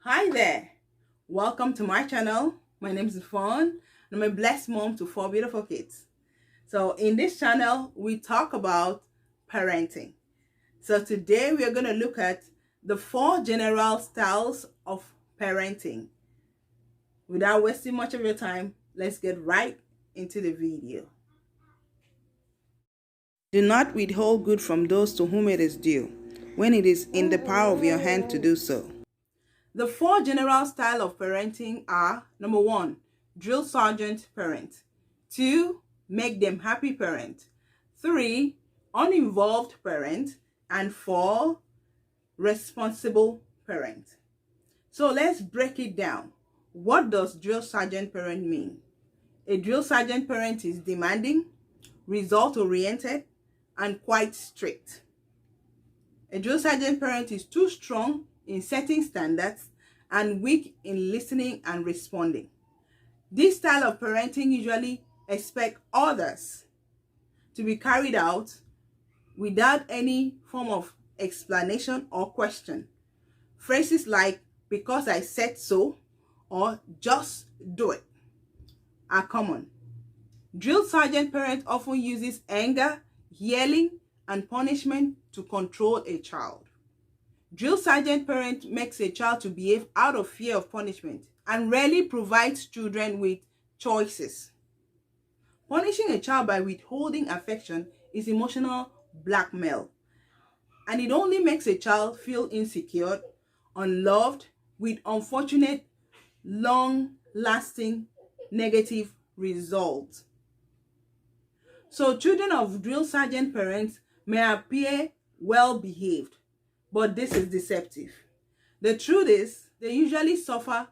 Hi there, welcome to my channel. My name is Mfon and I'm a blessed mom to 4 beautiful kids. So in this channel, we talk about parenting. So today we are going to look at the 4 general styles of parenting. Without wasting much of your time, let's get right into the video. Do not withhold good from those to whom it is due, when it is in the power of your hand to do so. The 4 general styles of parenting are: number 1, drill sergeant parent; 2, make them happy parent; 3, uninvolved parent; and 4, responsible parent. So let's break it down. What does drill sergeant parent mean? A drill sergeant parent is demanding, result-oriented, and quite strict. A drill sergeant parent is too strong in setting standards and weak in listening and responding. This style of parenting usually expects others to be carried out without any form of explanation or question. Phrases like "because I said so" or "just do it" are common. Drill sergeant parent often uses anger, yelling, and punishment to control a child. Drill sergeant parent makes a child to behave out of fear of punishment and rarely provides children with choices. Punishing a child by withholding affection is emotional blackmail, and it only makes a child feel insecure, unloved, with unfortunate, long-lasting negative results. So children of drill sergeant parents may appear well-behaved, but this is deceptive. The truth is, they usually suffer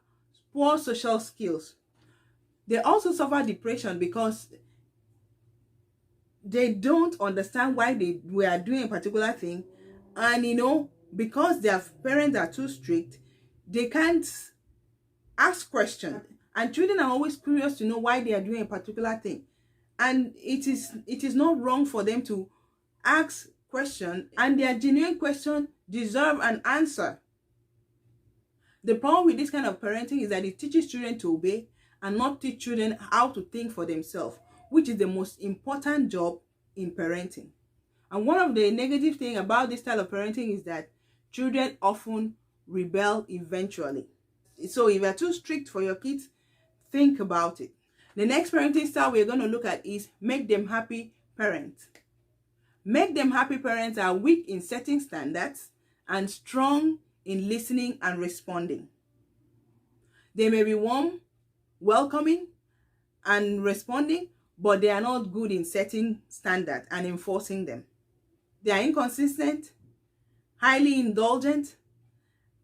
poor social skills. They also suffer depression because they don't understand why they were doing a particular thing, and because their parents are too strict, they can't ask questions. And children are always curious to know why they are doing a particular thing. And it is not wrong for them to ask questions, and their genuine questions deserve an answer. The problem with this kind of parenting is that it teaches children to obey and not teach children how to think for themselves, which is the most important job in parenting. And one of the negative things about this style of parenting is that children often rebel eventually. So if you're too strict for your kids, think about it. The next parenting style we're going to look at is make them happy parents. Make them happy parents are weak in setting standards and strong in listening and responding. They may be warm, welcoming, and responding, but they are not good in setting standards and enforcing them. They are inconsistent, highly indulgent,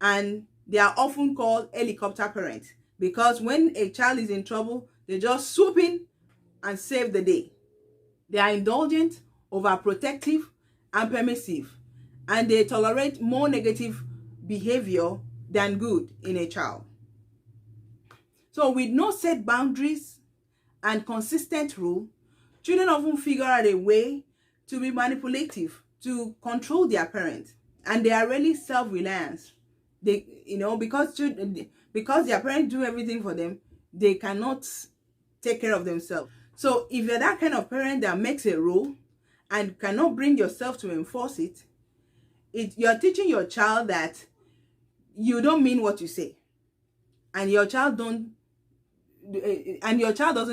and they are often called helicopter parents because when a child is in trouble, they just swoop in and save the day. They are indulgent, overprotective, and permissive, and they tolerate more negative behavior than good in a child. So with no set boundaries and consistent rule, children often figure out a way to be manipulative, to control their parents, and they are really self-reliant. Because their parents do everything for them, they cannot take care of themselves. So if you're that kind of parent that makes a rule and cannot bring yourself to enforce it, you're teaching your child that you don't mean what you say, and your child doesn't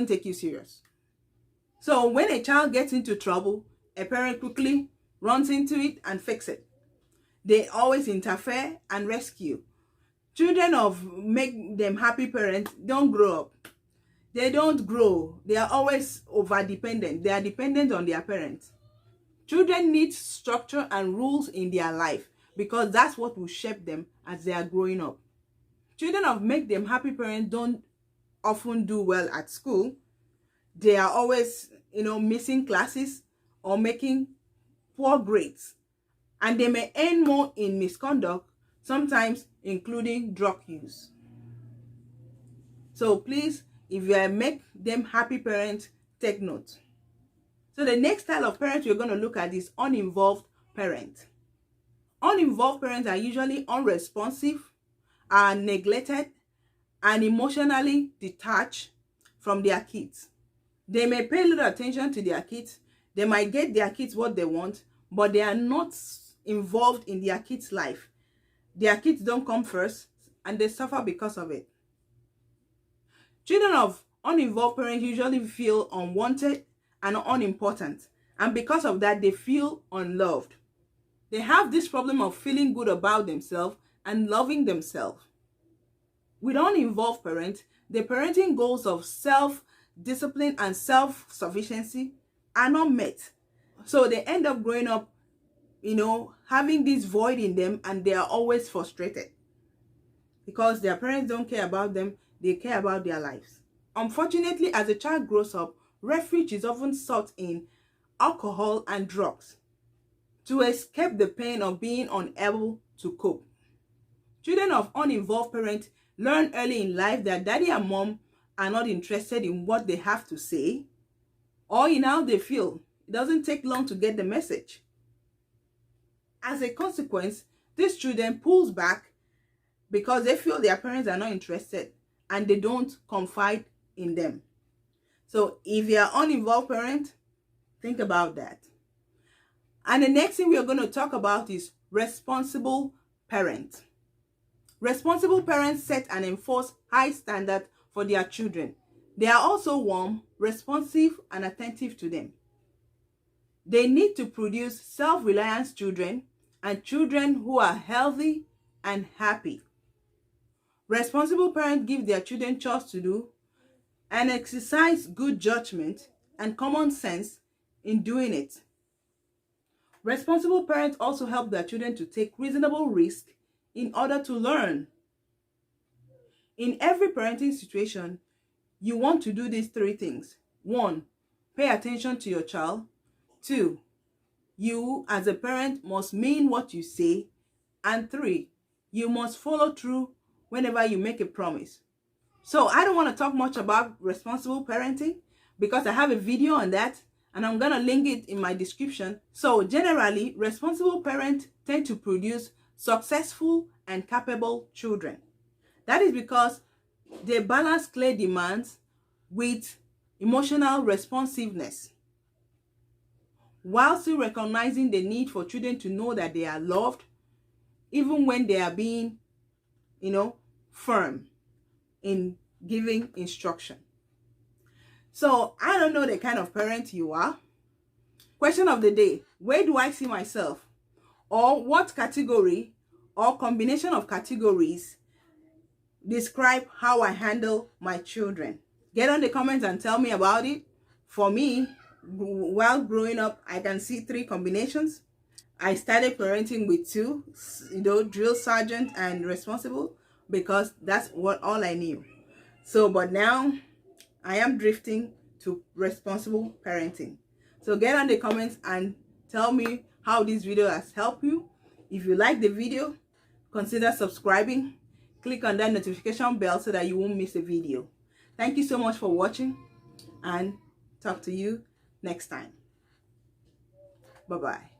take you serious. So when a child gets into trouble, a parent quickly runs into it and fixes it. They always interfere and rescue. Children of make them happy parents don't grow up. They don't grow. They are always over-dependent. They are dependent on their parents. Children need structure and rules in their life because that's what will shape them as they are growing up. Children of make them happy parents don't often do well at school. They are always, missing classes or making poor grades. And they may earn more in misconduct, sometimes including drug use. So please, if you make them happy parents, take note. So the next style of parents we're going to look at is uninvolved parent. Uninvolved parents are usually unresponsive are neglected and emotionally detached from their kids. They may pay little attention to their kids. They might get their kids what they want, but they are not involved in their kids' life. Their kids don't come first, and they suffer because of it. Children of uninvolved parents usually feel unwanted and unimportant, and because of that, they feel unloved. They have this problem of feeling good about themselves and loving themselves. With uninvolved parents, the parenting goals of self-discipline and self-sufficiency are not met. So they end up growing up, having this void in them, and they are always frustrated because their parents don't care about them, they care about their lives. Unfortunately, as a child grows up, refuge is often sought in alcohol and drugs to escape the pain of being unable to cope. Children of uninvolved parents learn early in life that daddy and mom are not interested in what they have to say or in how they feel. It doesn't take long to get the message. As a consequence, these children pulls back because they feel their parents are not interested and they don't confide in them. So if you're an uninvolved parent, think about that. And the next thing we are going to talk about is responsible parent. Responsible parents set and enforce high standards for their children. They are also warm, responsive, and attentive to them. They need to produce self-reliance children and children who are healthy and happy. Responsible parents give their children chores to do and exercise good judgment and common sense in doing it. Responsible parents also help their children to take reasonable risks in order to learn. In every parenting situation, you want to do these three things. 1, pay attention to your child. 2, you as a parent must mean what you say. And 3, you must follow through whenever you make a promise. So I don't want to talk much about responsible parenting because I have a video on that and I'm going to link it in my description. So generally, responsible parents tend to produce successful and capable children. That is because they balance clear demands with emotional responsiveness, while still recognizing the need for children to know that they are loved, even when they are being, firm in giving instruction. So I don't know the kind of parent you are. Question of the day: where do I see myself? Or what category or combination of categories describe how I handle my children? Get on the comments and tell me about it. For me, while growing up, I can see 3 combinations. I started parenting with 2, drill sergeant and responsible, because that's all I knew. So, but now I am drifting to responsible parenting. So get on the comments and tell me how this video has helped you. If you like the video, consider subscribing. Click on that notification bell so that you won't miss a video. Thank you so much for watching, and talk to you next time. Bye-bye.